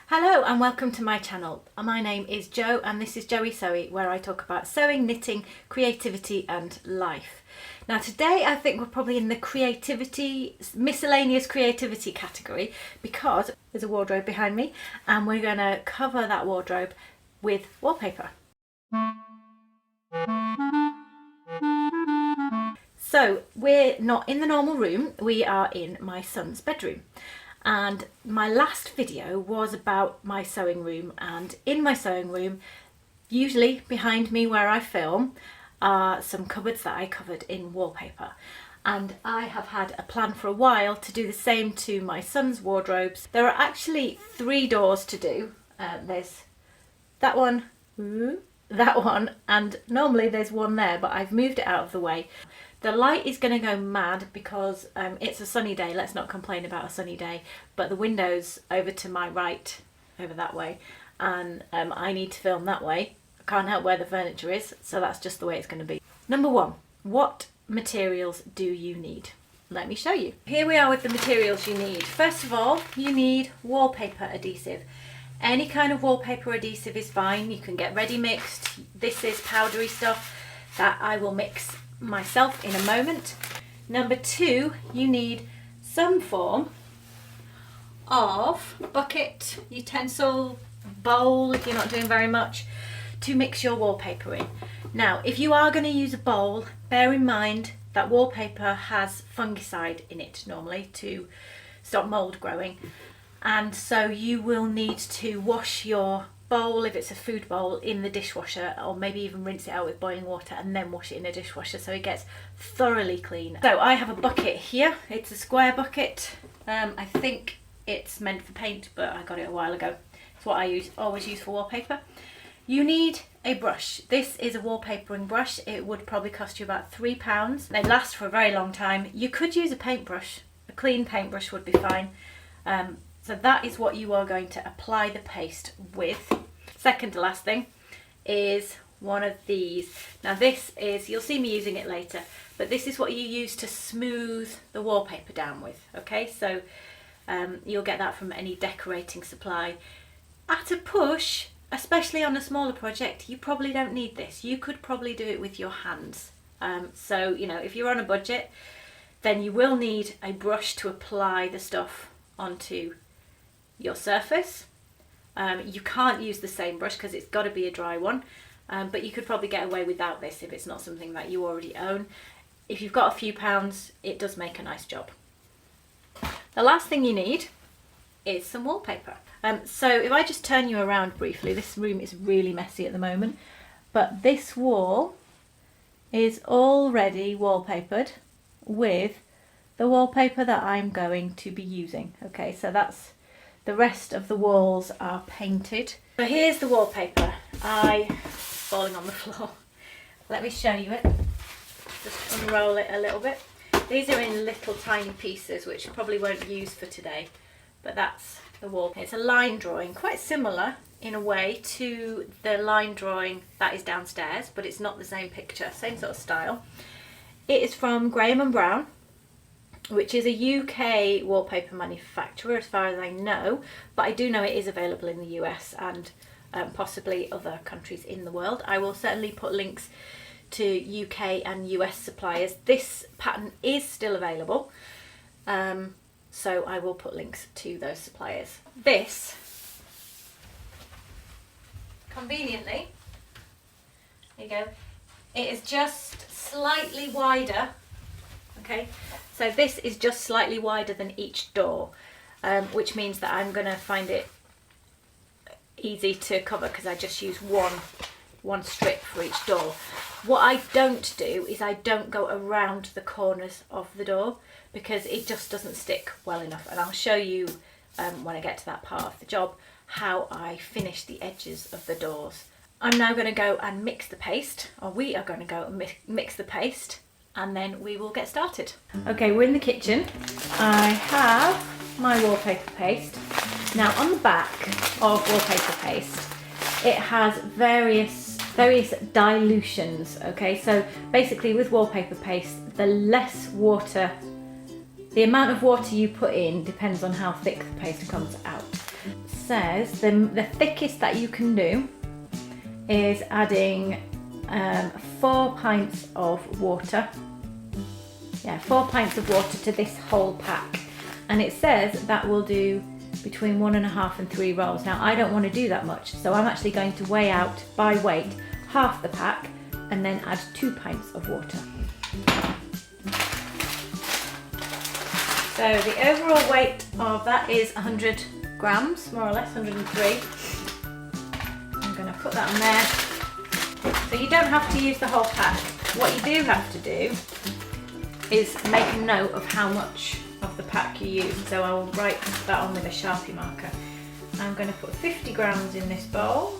Hello and welcome to my channel. My name is Jo and this is Joey Sewy, where I talk about sewing, knitting, creativity and life. Now today I think we're probably in the miscellaneous creativity category, because there's a wardrobe behind me and we're going to cover that wardrobe with wallpaper. So we're not in the normal room, we are in my son's bedroom. And my last video was about my sewing room, and in my sewing room, usually behind me where I film, are some cupboards that I covered in wallpaper. And I have had a plan for a while to do the same to my son's wardrobes. There are actually 3 doors to do. There's that one, that one, and normally there's one there, but I've moved it out of the way. The light is going to go mad because it's a sunny day. Let's not complain about a sunny day. But the window's over to my right, over that way, and I need to film that way. I can't help where the furniture is, so that's just the way it's going to be. Number 1, what materials do you need? Let me show you. Here we are with the materials you need. First of all, you need wallpaper adhesive. Any kind of wallpaper adhesive is fine. You can get ready mixed. This is powdery stuff that I will mix myself in a moment. Number 2, you need some form of bucket, utensil, bowl if you're not doing very much, to mix your wallpaper in. Now if you are going to use a bowl, bear in mind that wallpaper has fungicide in it normally to stop mold growing, and so you will need to wash your bowl, if it's a food bowl, in the dishwasher, or maybe even rinse it out with boiling water and then wash it in a dishwasher so it gets thoroughly clean. So I have a bucket here. It's a square bucket. I think it's meant for paint, but I got it a while ago. It's what I always use for wallpaper. You need a brush. This is a wallpapering brush. It would probably cost you about £3. They last for a very long time. You could use a paintbrush. A clean paintbrush would be fine. So that is what you are going to apply the paste with. Second to last thing is one of these. Now this is, you'll see me using it later, but this is what you use to smooth the wallpaper down with. Okay, so you'll get that from any decorating supply. At a push, especially on a smaller project, you probably don't need this. You could probably do it with your hands. So, you know, if you're on a budget, then you will need a brush to apply the stuff onto your surface. You can't use the same brush because it's got to be a dry one, but you could probably get away without this if it's not something that you already own. If you've got a few pounds, it does make a nice job. The last thing you need is some wallpaper. So if I just turn you around briefly, this room is really messy at the moment, but this wall is already wallpapered with the wallpaper that I'm going to be using. Okay, so that's the rest of the walls are painted. So here's the wallpaper. Falling on the floor. Let me show you it. Just unroll it a little bit. These are in little tiny pieces, which probably won't use for today, but that's the wallpaper. It's a line drawing, quite similar in a way to the line drawing that is downstairs, but it's not the same picture, same sort of style. It is from Graham & Brown, which is a UK wallpaper manufacturer as far as I know, but I do know it is available in the US and possibly other countries in the world. I will certainly put links to UK and US suppliers. This pattern is still available, so I will put links to those suppliers. This, conveniently, there you go, it is just slightly wider. Okay, so this is just slightly wider than each door, which means that I'm going to find it easy to cover because I just use one strip for each door. What I don't do is I don't go around the corners of the door because it just doesn't stick well enough, and I'll show you when I get to that part of the job how I finish the edges of the doors. I'm now going to go and mix the paste, or we are going to go and mix the paste, and then we will get started. Okay, we're in the kitchen. I have my wallpaper paste. Now on the back of wallpaper paste, it has various dilutions. Okay, so basically with wallpaper paste, the less water The amount of water you put in depends on how thick the paste comes out. It says the thickest that you can do is adding 4 pints of water. Yeah, 4 pints of water to this whole pack. And it says that will do between 1.5 and 3 rolls. Now I don't want to do that much, so I'm actually going to weigh out by weight half the pack and then add 2 pints of water. So the overall weight of that is 100 grams, more or less, 103. I'm going to put that on there. So you don't have to use the whole pack. What you do have to do is make a note of how much of the pack you use. So I'll write that on with a Sharpie marker. I'm going to put 50 grams in this bowl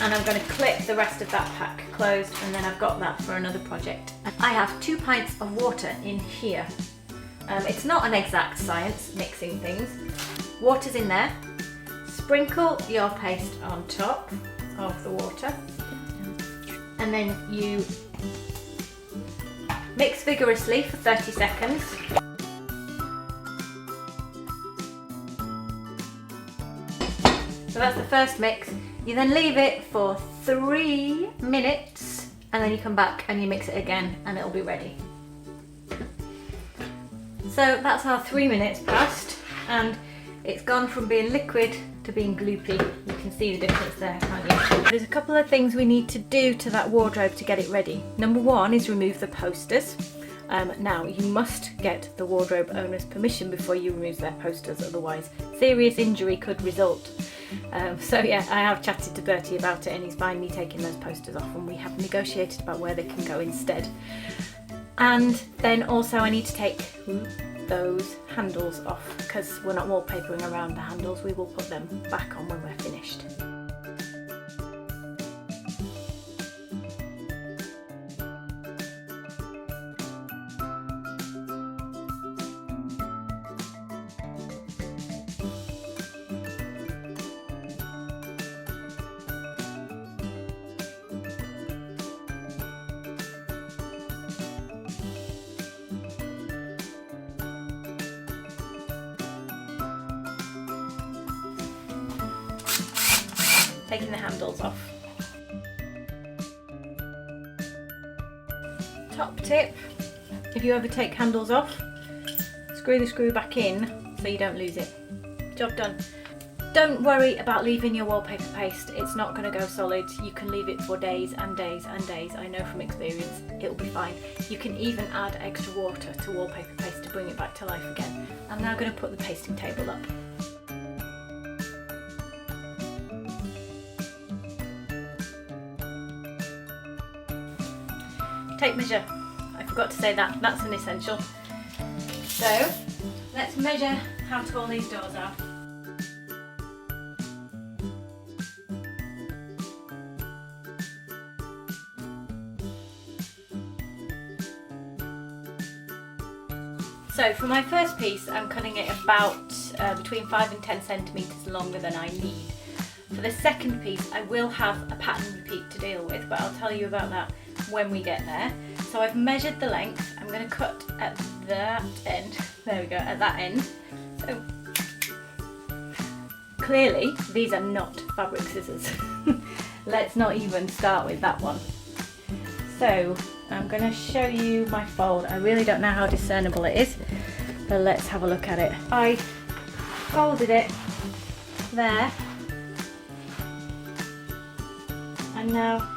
and I'm going to clip the rest of that pack closed, and then I've got that for another project. I have 2 pints of water in here. It's not an exact science mixing things. Water's in there. Sprinkle your paste on top of the water and then you mix vigorously for 30 seconds. So that's the first mix. You then leave it for 3 minutes and then you come back and you mix it again and it'll be ready. So that's our 3 minutes passed and it's gone from being liquid to being gloopy. You can see the difference there, can't you? There's a couple of things we need to do to that wardrobe to get it ready. Number 1 is remove the posters. Now you must get the wardrobe owner's permission before you remove their posters, otherwise serious injury could result. So yeah, I have chatted to Bertie about it and he's fine me taking those posters off, and we have negotiated about where they can go instead. And then also I need to take those handles off because we're not wallpapering around the handles. We will put them back on when we're finished. Taking the handles off. Top tip, if you ever take handles off, screw the screw back in so you don't lose it. Job done. Don't worry about leaving your wallpaper paste, it's not going to go solid. You can leave it for days and days and days. I know from experience it'll be fine. You can even add extra water to wallpaper paste to bring it back to life again. I'm now going to put the pasting table up. Tape measure. I forgot to say that, that's an essential. So let's measure how tall these doors are. So for my first piece I'm cutting it about between 5 and 10 centimetres longer than I need. For the second piece I will have a pattern repeat to deal with, but I'll tell you about that when we get there. So I've measured the length. I'm going to cut at that end. There we go, at that end. So clearly these are not fabric scissors. Let's not even start with that one. So I'm going to show you my fold. I really don't know how discernible it is, but let's have a look at it. I folded it there, and now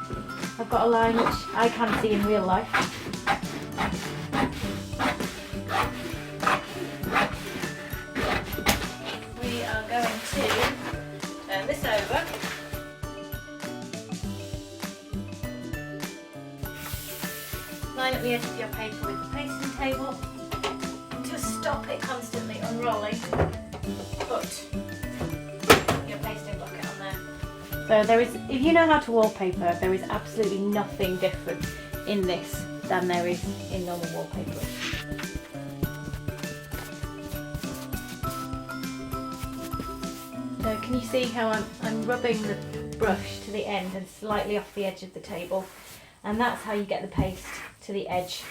I've got a line which I can see in real life. We are going to turn this over. Line up the edge of your paper with the pasting table. Just stop it constantly unrolling. Put your pasting bucket on there. So there is, if you know how to wallpaper, there is absolutely nothing different in this than there is in normal wallpaper. So can you see how I'm rubbing the brush to the end and slightly off the edge of the table, and that's how you get the paste to the edge.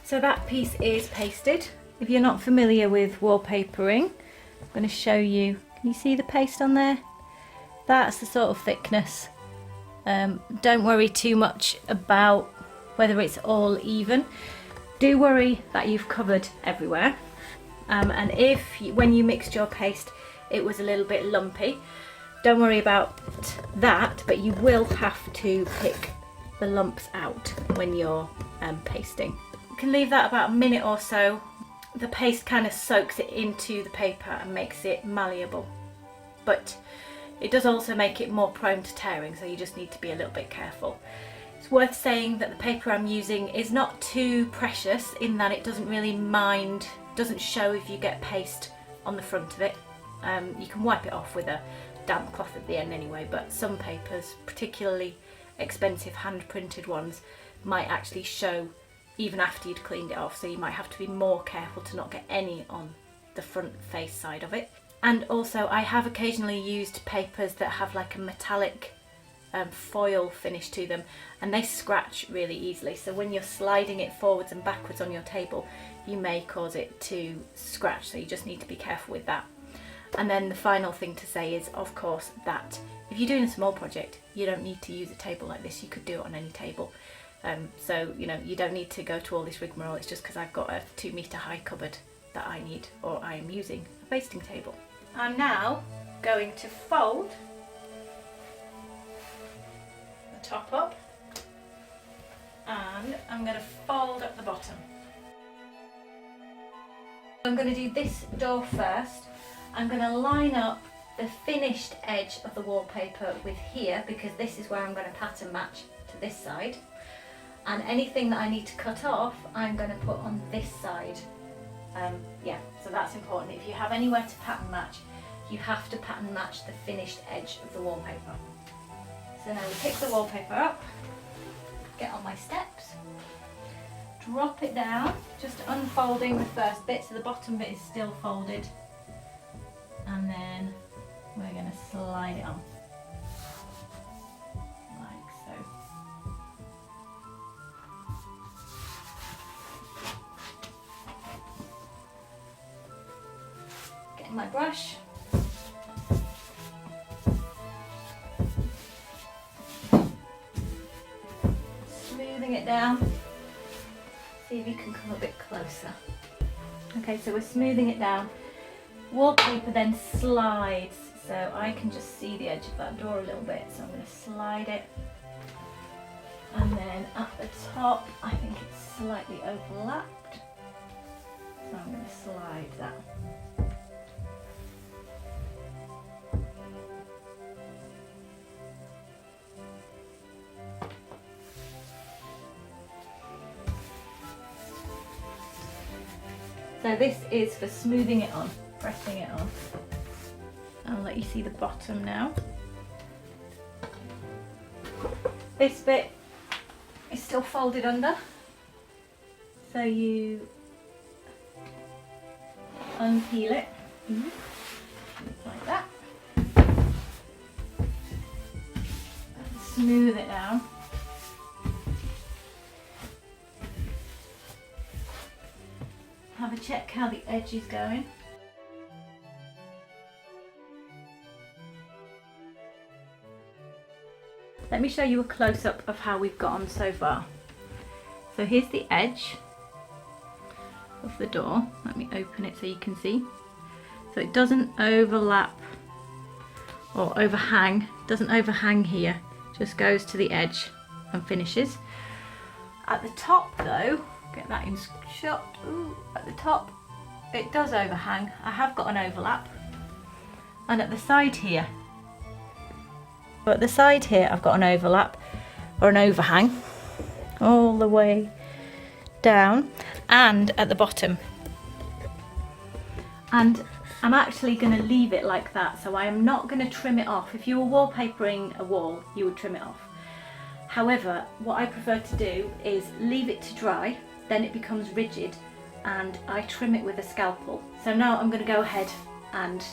So that piece is pasted. If you're not familiar with wallpapering, I'm going to show you. Can you see the paste on there? That's the sort of thickness. Don't worry too much about whether it's all even. Do worry that you've covered everywhere. And if when you mixed your paste it was a little bit lumpy, don't worry about that, but you will have to pick the lumps out when you're pasting. You can leave that about a minute or so. The paste kind of soaks it into the paper and makes it malleable, but it does also make it more prone to tearing, so you just need to be a little bit careful. It's worth saying that the paper I'm using is not too precious in that it doesn't really mind, doesn't show if you get paste on the front of it. You can wipe it off with a damp cloth at the end anyway, but some papers, particularly expensive hand printed ones, might actually show even after you'd cleaned it off, so you might have to be more careful to not get any on the front face side of it. And also I have occasionally used papers that have like a metallic foil finish to them, and they scratch really easily, so when you're sliding it forwards and backwards on your table you may cause it to scratch, so you just need to be careful with that. And then the final thing to say is, of course, that if you're doing a small project you don't need to use a table like this, you could do it on any table. So you know, you don't need to go to all this rigmarole. It's just because I've got a 2-meter high cupboard that I need, or I am using a basting table. I'm now going to fold the top up, and I'm going to fold up the bottom. I'm going to do this door first. I'm going to line up the finished edge of the wallpaper with here, because this is where I'm going to pattern match to this side, and anything that I need to cut off I'm going to put on this side. Yeah, so that's important. If you have anywhere to pattern match, you have to pattern match the finished edge of the wallpaper. So now we pick the wallpaper up, get on my steps, drop it down, just unfolding the first bit so the bottom bit is still folded, and then we're going to slide it on like so. Getting my brush, smoothing it down. See if you can come a bit closer. Okay, so we're smoothing it down. Wallpaper then slides, so I can just see the edge of that door a little bit, so I'm going to slide it. And then at the top, I think it's slightly overlapped, so I'm going to slide that. So this is for smoothing it on, pressing it on. I'll let you see the bottom now. This bit is still folded under, so you unpeel it like that, smooth it down. Have a check how the edge is going. Let me show you a close-up of how we've got on so far. So here's the edge of the door. Let me open it so you can see. So it doesn't overlap or overhang, doesn't overhang here, just goes to the edge and finishes. At the top though, get that in shot. Ooh, at the top it does overhang. I have got an overlap, and at the side here, but the side here I've got an overlap or an overhang all the way down, and at the bottom. And I'm actually going to leave it like that, so I am not going to trim it off. If you were wallpapering a wall, you would trim it off. However, what I prefer to do is leave it to dry, then it becomes rigid, and I trim it with a scalpel. So now I'm going to go ahead and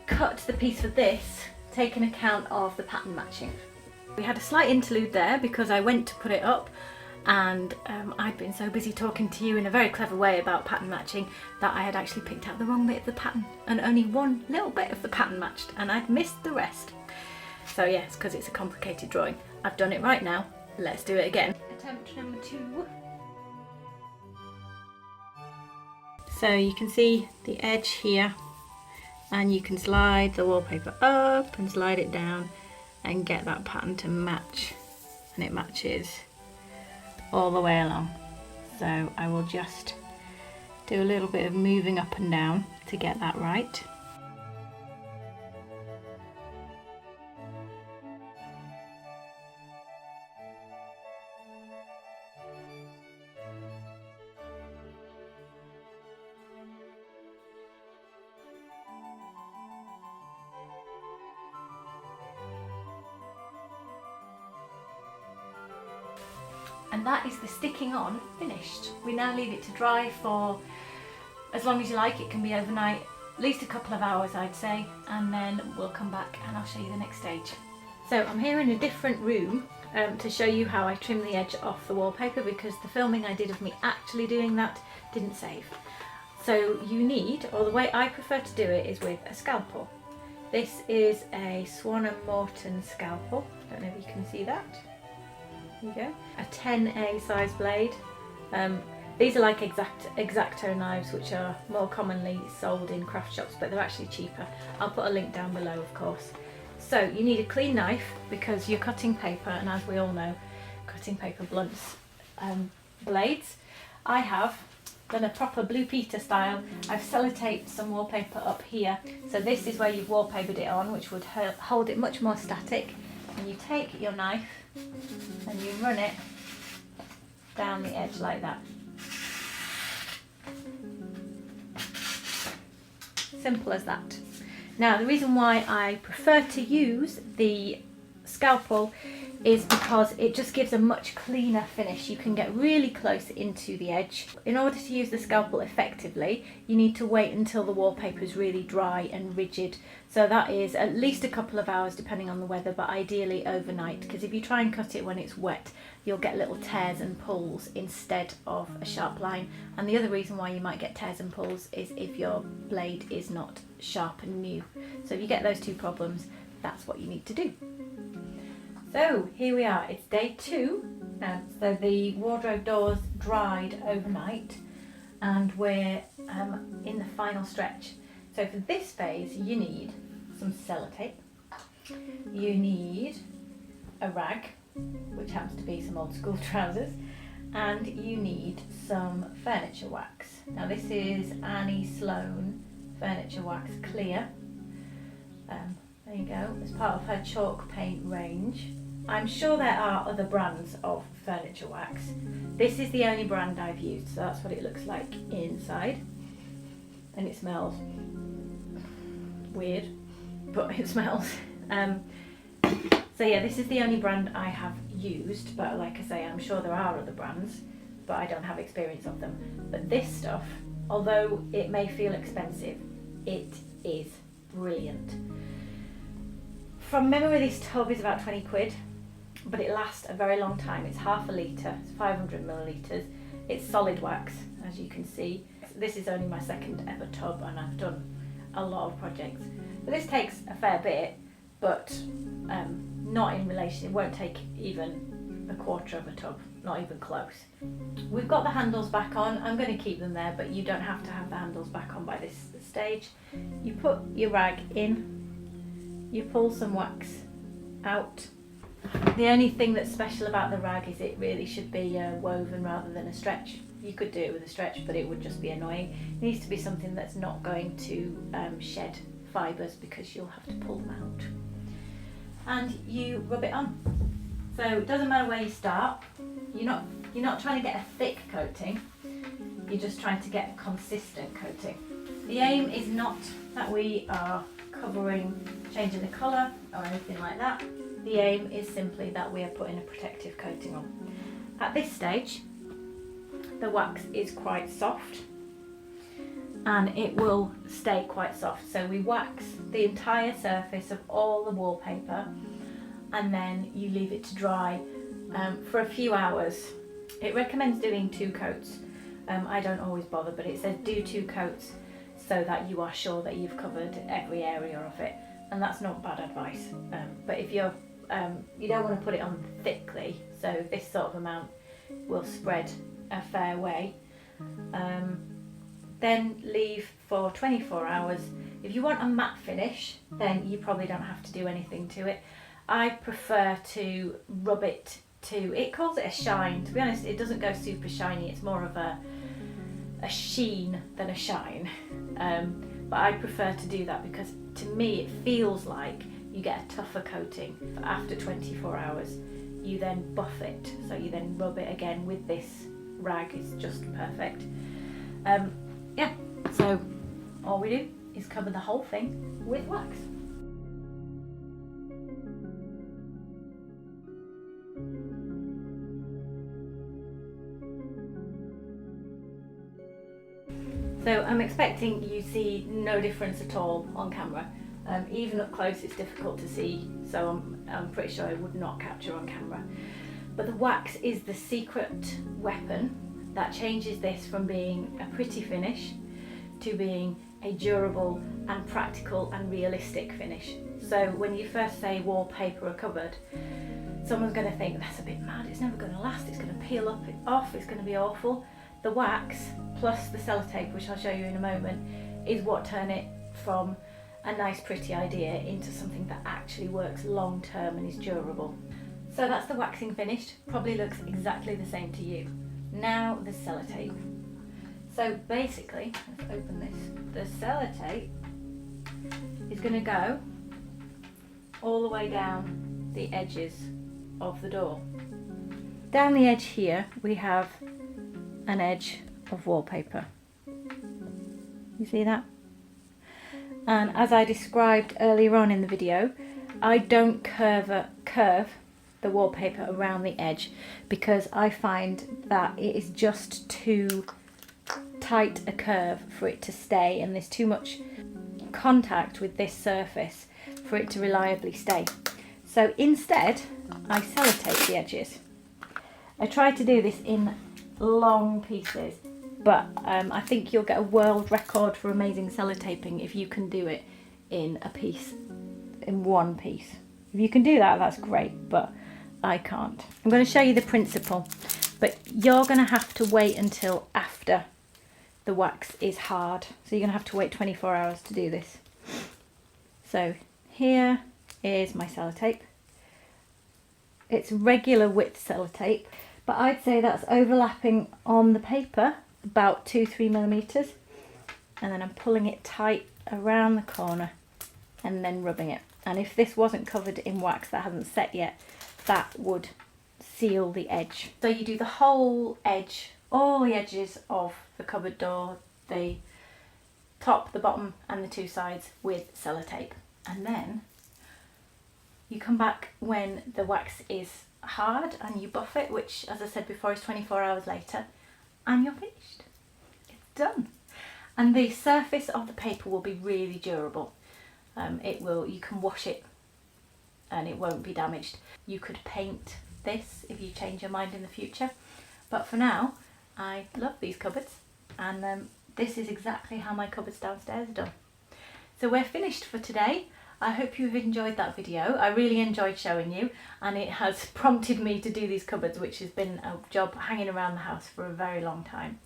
cut the piece for this, taking account of the pattern matching. We had a slight interlude there because I went to put it up and I'd been so busy talking to you in a very clever way about pattern matching that I had actually picked out the wrong bit of the pattern, and only one little bit of the pattern matched, and I'd missed the rest. So yeah, it's because it's a complicated drawing. I've done it right now, let's do it again. Attempt number 2. So you can see the edge here, and you can slide the wallpaper up and slide it down and get that pattern to match, and it matches all the way along. So I will just do a little bit of moving up and down to get that right. And that is the sticking on finished. We now leave it to dry for as long as you like. It can be overnight, at least a couple of hours I'd say, and then we'll come back and I'll show you the next stage. So I'm here in a different room to show you how I trim the edge off the wallpaper, because the filming I did of me actually doing that didn't save. So you need, or the way I prefer to do it, is with a scalpel. This is a Swan & Morton scalpel. I don't know if you can see that. There you go. A 10A size blade. These are like X-Acto knives, which are more commonly sold in craft shops, but they're actually cheaper. I'll put a link down below, of course. So you need a clean knife because you're cutting paper, and as we all know, cutting paper blunts blades. I have done a proper Blue Peter style. I've sellotaped some wallpaper up here. So this is where you've wallpapered it on, which would hold it much more static. And you take your knife and you run it down the edge like that. Simple as that. Now the reason why I prefer to use the scalpel is because it just gives a much cleaner finish. You can get really close into the edge. In order to use the scalpel effectively, you need to wait until the wallpaper is really dry and rigid. So that is at least a couple of hours depending on the weather, but ideally overnight, because if you try and cut it when it's wet, you'll get little tears and pulls instead of a sharp line. And the other reason why you might get tears and pulls is if your blade is not sharp and new. So if you get those two problems, that's what you need to do. So here we are, it's day 2. So the wardrobe doors dried overnight and we're in the final stretch. So for this phase you need some sellotape, you need a rag, which happens to be some old school trousers, and you need some furniture wax. Now this is Annie Sloan Furniture Wax Clear. There you go, as part of her chalk paint range. I'm sure there are other brands of furniture wax. This is the only brand I've used, so that's what it looks like inside. And it smells weird, but it smells. So yeah, this is the only brand I have used, but like I say, I'm sure there are other brands, but I don't have experience of them. But this stuff, although it may feel expensive, it is brilliant. From memory, this tub is about 20 quid, but it lasts a very long time. It's half a litre, it's 500 millilitres. It's solid wax, as you can see. This is only my second ever tub, and I've done a lot of projects. But this takes a fair bit, but not in relation, it won't take even a quarter of a tub, not even close. We've got the handles back on. I'm going to keep them there, but you don't have to have the handles back on by this stage. You put your rag in, you pull some wax out. The only thing that's special about the rag is it really should be woven rather than a stretch. You could do it with a stretch, but it would just be annoying. It needs to be something that's not going to shed fibres, because you'll have to pull them out. And you rub it on. So it doesn't matter where you start. You're not trying to get a thick coating. You're just trying to get a consistent coating. The aim is not that we are changing the colour or anything like that. The aim is simply that we are putting a protective coating on. At this stage, the wax is quite soft and it will stay quite soft. So we wax the entire surface of all the wallpaper, and then you leave it to dry for a few hours It recommends doing 2 coats. I don't always bother, but it says do 2 coats so that you are sure that you've covered every area of it, and that's not bad advice. But if you're you don't want to put it on thickly, so this sort of amount will spread a fair way. Then leave for 24 hours. If you want a matte finish, then you probably don't have to do anything to it. I prefer to rub it to, it calls it a shine. To be honest, it doesn't go super shiny, it's more of a sheen than a shine. But I prefer to do that because to me it feels like you get a tougher coating. After 24 hours, you then buff it. So you then rub it again with this rag, it's just perfect. Yeah, so all we do is cover the whole thing with wax. So I'm expecting you see no difference at all on camera. Even up close it's difficult to see, so I'm pretty sure it would not capture on camera. But the wax is the secret weapon that changes this from being a pretty finish to being a durable and practical and realistic finish. So when you first say wallpaper a cupboard, someone's going to think that's a bit mad, it's never going to last, it's going to peel off, it's going to be awful. The wax plus the sellotape, which I'll show you in a moment, is what turn it from a nice pretty idea into something that actually works long term and is durable. So that's the waxing finished, probably looks exactly the same to you. Now the sellotape. So basically, let's open this, the sellotape is going to go all the way down the edges of the door. Down the edge here we have an edge of wallpaper. You see that? And as I described earlier on in the video, I don't curve the wallpaper around the edge because I find that it is just too tight a curve for it to stay, and there's too much contact with this surface for it to reliably stay. So instead I sellotape the edges. I try to do this in long pieces, but I think you'll get a world record for amazing sellotaping if you can do it in a piece, in one piece. If you can do that, that's great, but I can't. I'm going to show you the principle, but you're going to have to wait until after the wax is hard. So you're going to have to wait 24 hours to do this. So here is my sellotape. It's regular width sellotape, but I'd say that's overlapping on the paper about 2-3 millimeters, and then I'm pulling it tight around the corner and then rubbing it. And if this wasn't covered in wax that hasn't set yet, that would seal the edge. So you do the whole edge, all the edges of the cupboard door, the top, the bottom and the 2 sides with sellotape, and then you come back when the wax is hard and you buff it, which as I said before is 24 hours later, and you're finished. It's done. And the surface of the paper will be really durable. You can wash it and it won't be damaged. You could paint this if you change your mind in the future, but for now I love these cupboards, and this is exactly how my cupboards downstairs are done. So we're finished for today. I hope you've enjoyed that video. I really enjoyed showing you, and it has prompted me to do these cupboards, which has been a job hanging around the house for a very long time.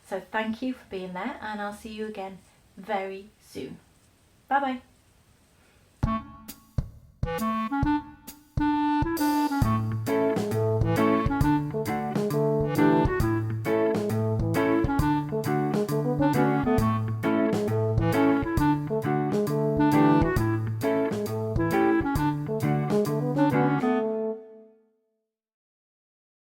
So thank you for being there, and I'll see you again very soon. Bye bye.